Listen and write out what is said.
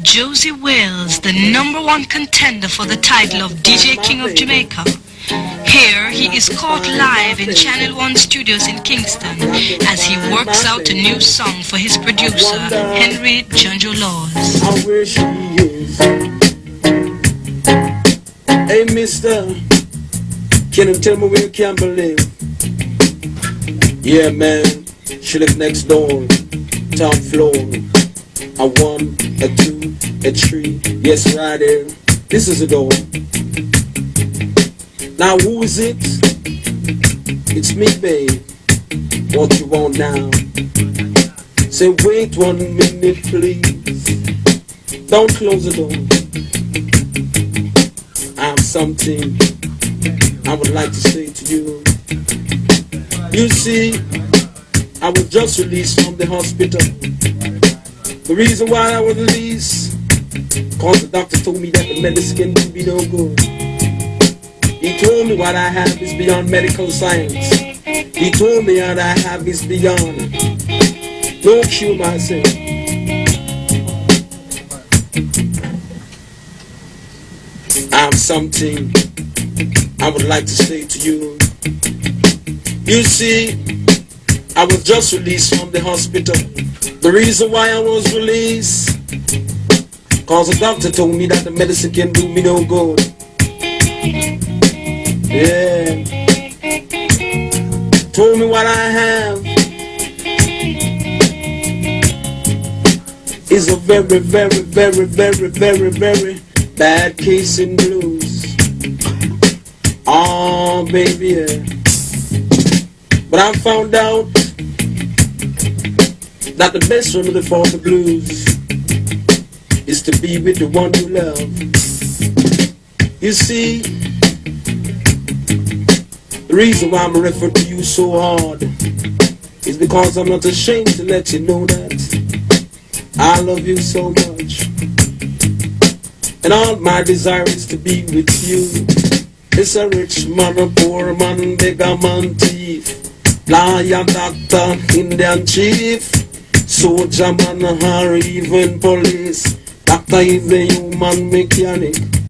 Josie Wales, the #1 contender for the title of DJ King of Jamaica. Here he is caught live in Channel 1 studios in Kingston as he works out a new song for his producer, Henry Junjo Laws. I wish he is. Hey mister, can you tell me where you can believe? Yeah man, she live next door, top floor. A 1, a 2, a 3, yes right there. This is a door. Now who is it? It's me babe. What you want now? Say wait 1 minute please. Don't close the door. I have something I would like to say to you. You see, I was just released from the hospital. The reason why I was released, cause the doctor told me that the medicine can do me no good. He told me what I have is beyond medical science. He told me what I have is beyond. Don't kill myself. I have something I would like to say to you. You see, I was just released from the hospital. The reason why I was released, cause the doctor told me that the medicine can do me no good. Yeah. Told me what I have is a very, very, very, very, very, very bad case in blues. Oh baby, yeah. But I found out that the best remedy for the blues is to be with the one you love. You see, the reason why I'm referring to you so hard is because I'm not ashamed to let you know that I love you so much. And all my desire is to be with you. It's a rich man, a poor man, beggar man, thief, lion, doctor, Indian chief, soldier man, or even police, doctor is a human mechanic.